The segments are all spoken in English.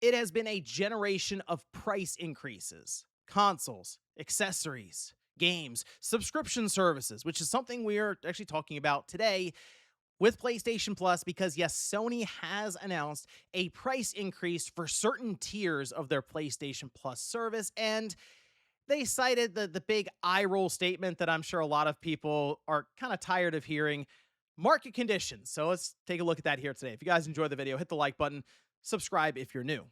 It has been a generation of price increases, consoles, accessories, games, subscription services, which is something we are actually talking about today with PlayStation Plus because, yes, Sony has announced a price increase for certain tiers of their PlayStation Plus service. And they cited the big eye roll statement that I'm sure a lot of people are kind of tired of hearing, market conditions. So let's take a look at that here today. If you guys enjoyed the video, hit the like button, subscribe if you're new.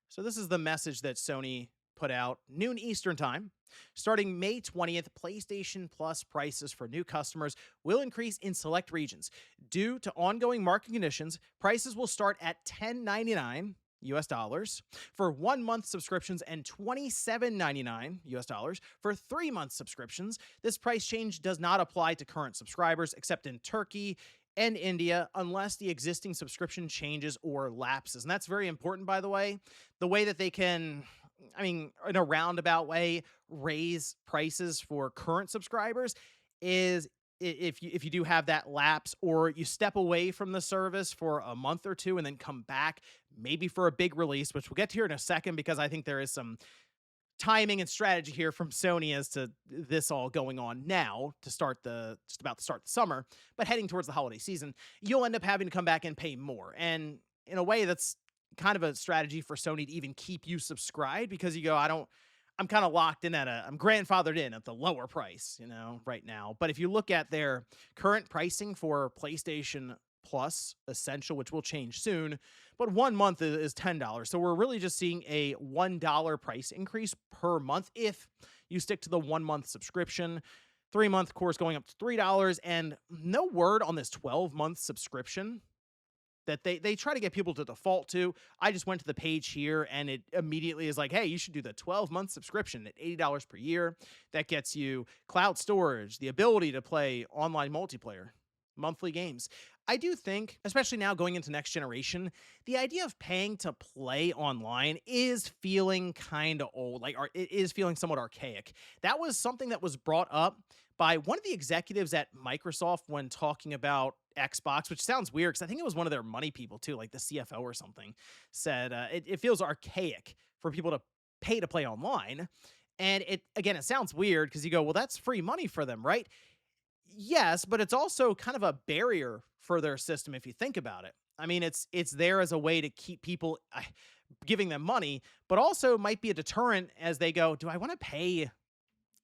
So this is the message that Sony put out noon Eastern time. Starting May 20th, PlayStation Plus prices for new customers will increase in select regions. Due to ongoing market conditions, prices will start at $10.99 US dollars for 1 month subscriptions and $27.99 US dollars for 3 month subscriptions. This price change does not apply to current subscribers except in Turkey and India unless the existing subscription changes or lapses. And that's very important, by the way. The way that they can, in a roundabout way, raise prices for current subscribers is if you do have that lapse or you step away from the service for a month or two and then come back maybe for a big release, which we'll get to here in a second because I think there is some timing and strategy here from Sony as to this all going on now to start just about to start the summer, but heading towards the holiday season, you'll end up having to come back and pay more. And in a way, that's kind of a strategy for Sony to even keep you subscribed because you go, I'm kind of locked in I'm grandfathered in at the lower price, right now. But if you look at their current pricing for PlayStation Plus Essential, which will change soon, but 1 month is $10. So we're really just seeing a $1 price increase per month if you stick to the 1 month subscription. 3 month course going up to $3, and no word on this 12-month subscription that they try to get people to default to. I just went to the page here and it immediately is like, hey, you should do the 12-month subscription at $80 per year. That gets you cloud storage, the ability to play online multiplayer, monthly games. I do think, especially now going into next generation, the idea of paying to play online is feeling kind of old. Like, it is feeling somewhat archaic. That was something that was brought up by one of the executives at Microsoft when talking about Xbox, which sounds weird because I think it was one of their money people too, like the CFO or something, said it feels archaic for people to pay to play online. And it sounds weird because you go, well, that's free money for them, right? Yes, but it's also kind of a barrier for their system if you think about it. I mean, it's there as a way to keep people giving them money, but also might be a deterrent as they go, do I want to pay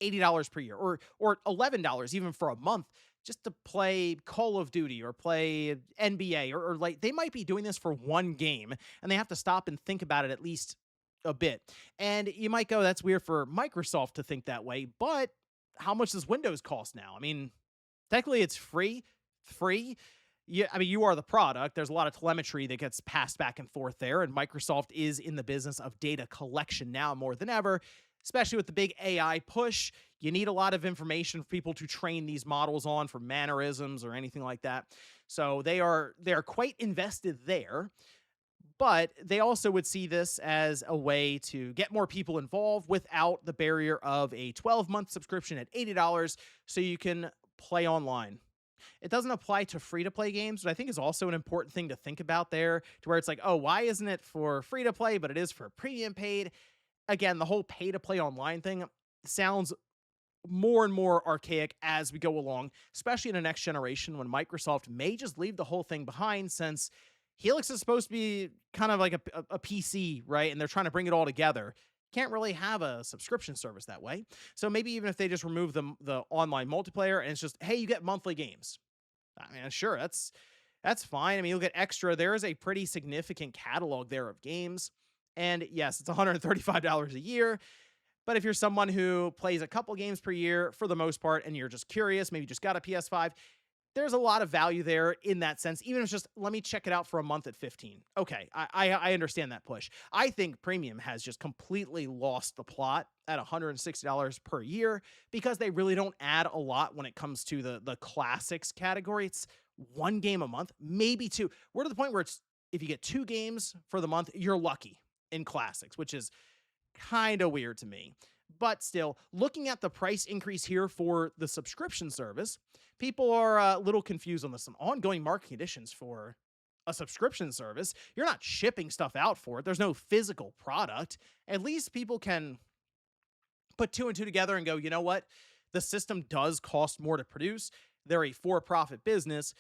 $80 per year or $11 even for a month just to play Call of Duty or play NBA or like they might be doing this for one game and they have to stop and think about it at least a bit. And you might go, that's weird for Microsoft to think that way, but how much does Windows cost now? I mean, technically it's free. Yeah, I mean, you are the product. There's a lot of telemetry that gets passed back and forth there, and Microsoft is in the business of data collection now more than ever, especially with the big AI push. You need a lot of information for people to train these models on for mannerisms or anything like that. So they're quite invested there. But they also would see this as a way to get more people involved without the barrier of a 12-month subscription at $80 so you can play online. It doesn't apply to free-to-play games, but I think is also an important thing to think about there, to where it's like, oh, why isn't it for free-to-play, but it is for premium paid? Again, the whole pay-to-play online thing sounds more and more archaic as we go along, especially in the next generation when Microsoft may just leave the whole thing behind since Helix is supposed to be kind of like a PC, right? And they're trying to bring it all together. Can't really have a subscription service that way. So maybe even if they just remove the online multiplayer and it's just, hey, you get monthly games. I mean, sure, that's fine. I mean, you'll get extra. There is a pretty significant catalog there of games. And yes, it's $135 a year. But if you're someone who plays a couple games per year for the most part, and you're just curious, maybe you just got a PS5, there's a lot of value there in that sense. Even if it's just, let me check it out for a month at 15. Okay, I understand that push. I think premium has just completely lost the plot at $160 per year because they really don't add a lot when it comes to the classics category. It's one game a month, maybe two. We're to the point where it's, if you get 2 games for the month, you're lucky in classics, which is kind of weird to me. But still, looking at the price increase here for the subscription service, people are a little confused on this. Some ongoing market conditions for a subscription service. You're not shipping stuff out for it. There's no physical product. At least people can put two and two together and go, you know what? The system does cost more to produce. They're a for profit business.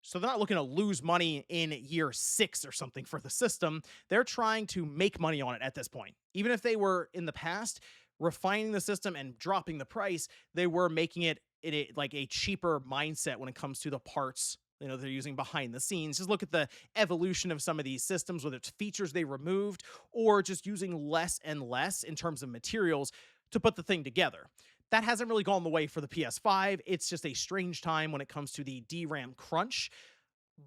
So they're not looking to lose money in year 6 or something for the system. They're trying to make money on it at this point. Even if they were in the past refining the system and dropping the price, they were making it in like a cheaper mindset when it comes to the parts they're using behind the scenes. Just look at the evolution of some of these systems, whether it's features they removed or just using less and less in terms of materials to put the thing together. That hasn't really gone the way for the PS5. It's just a strange time when it comes to the DRAM crunch.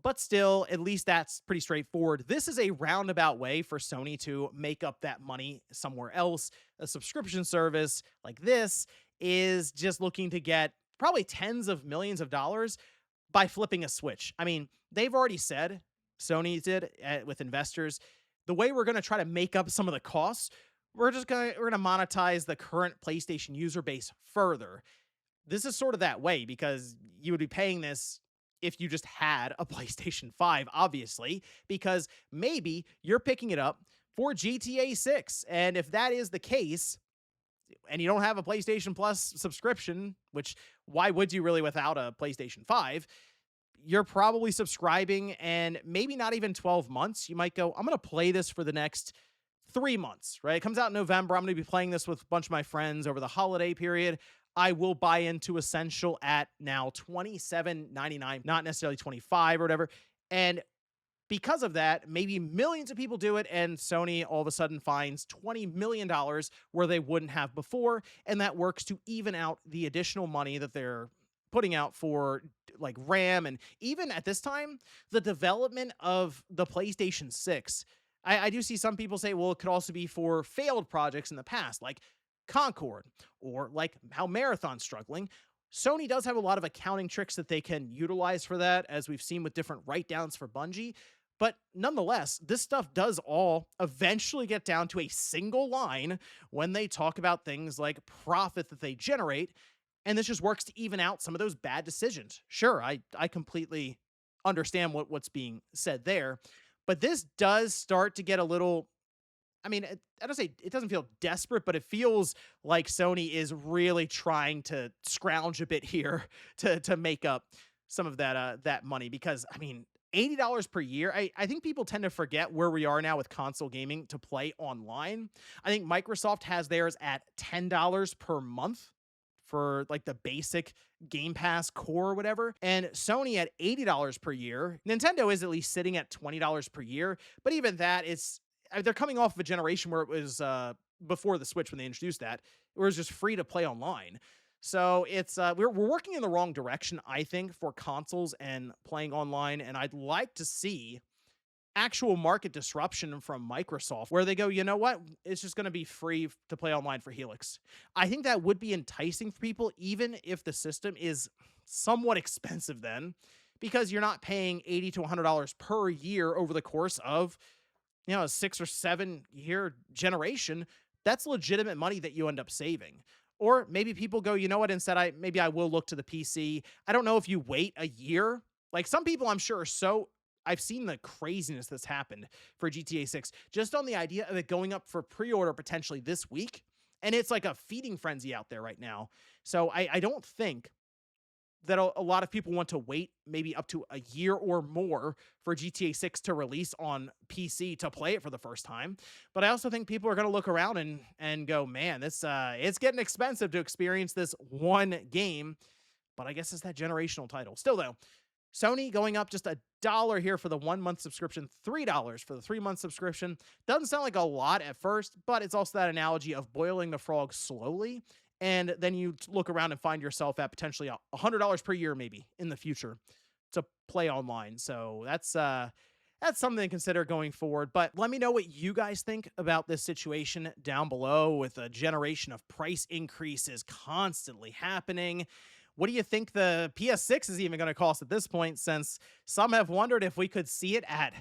But still, at least that's pretty straightforward. This is a roundabout way for Sony to make up that money somewhere else. A subscription service like this is just looking to get probably tens of millions of dollars by flipping a switch. I mean, they've already said, Sony did with investors, the way we're going to try to make up some of the costs, we're going to monetize the current PlayStation user base further. This is sort of that way because you would be paying this if you just had a PlayStation 5, obviously, because maybe you're picking it up for GTA 6. And if that is the case, and you don't have a PlayStation Plus subscription, which why would you really without a PlayStation 5? You're probably subscribing and maybe not even 12 months. You might go, I'm going to play this for the next 3 months, right? It comes out in November. I'm going to be playing this with a bunch of my friends over the holiday period. I will buy into Essential at now $27.99, not necessarily $25 or whatever. And because of that, maybe millions of people do it, and Sony all of a sudden finds $20 million where they wouldn't have before, and that works to even out the additional money that they're putting out for like RAM, and even at this time, the development of the PlayStation 6. I do see some people say, well, it could also be for failed projects in the past, like Concord, or like how Marathon's struggling. Sony does have a lot of accounting tricks that they can utilize for that, as we've seen with different write-downs for Bungie. But nonetheless, this stuff does all eventually get down to a single line when they talk about things like profit that they generate, and this just works to even out some of those bad decisions. Sure, I completely understand what's being said there, but this does start to get a little, I mean, I don't say it doesn't feel desperate, but it feels like Sony is really trying to scrounge a bit here to make up some of that money. Because I mean, $80 per year. I think people tend to forget where we are now with console gaming to play online. I think Microsoft has theirs at $10 per month for like the basic Game Pass core or whatever, and Sony at $80 per year. Nintendo is at least sitting at $20 per year, but even that, they're coming off of a generation where it was before the Switch when they introduced that, it was just free to play online. So it's we're working in the wrong direction, I think, for consoles and playing online, and I'd like to see actual market disruption from Microsoft where they go, you know what, it's just going to be free to play online for Helix. I think that would be enticing for people, even if the system is somewhat expensive then, because you're not paying $80 to $100 per year over the course of a 6 or 7 year generation. That's legitimate money that you end up saving. Or maybe people go, you know what, instead maybe I will look to the PC. I don't know if you wait a year. Like some people I'm sure are I've seen the craziness that's happened for GTA 6 just on the idea of it going up for pre-order potentially this week. And it's like a feeding frenzy out there right now. So I don't think that a lot of people want to wait maybe up to a year or more for GTA 6 to release on PC to play it for the first time. But I also think people are going to look around and go, man, it's getting expensive to experience this one game. But I guess it's that generational title. Still though, Sony going up just $1 here for the 1 month subscription, $3 for the 3 month subscription. Doesn't sound like a lot at first, but it's also that analogy of boiling the frog slowly. And then you look around and find yourself at potentially $100 per year, maybe in the future to play online. So that's something to consider going forward. But let me know what you guys think about this situation down below with a generation of price increases constantly happening. What do you think the PS6 is even going to cost at this point, since some have wondered if we could see it at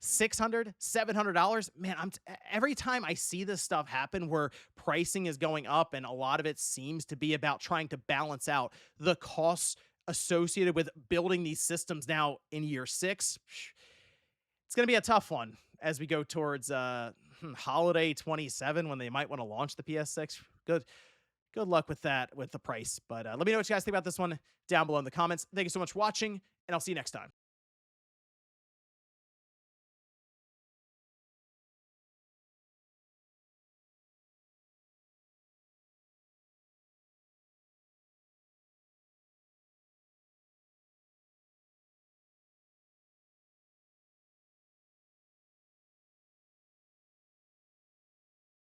$600, $700? Man, every time I see this stuff happen where pricing is going up, and a lot of it seems to be about trying to balance out the costs associated with building these systems now in year 6, It's going to be a tough one as we go towards holiday 27 when they might want to launch the PS6. Good luck with that with the price. But let me know what you guys think about this one down below in the comments. Thank you so much for watching, and I'll see you next time.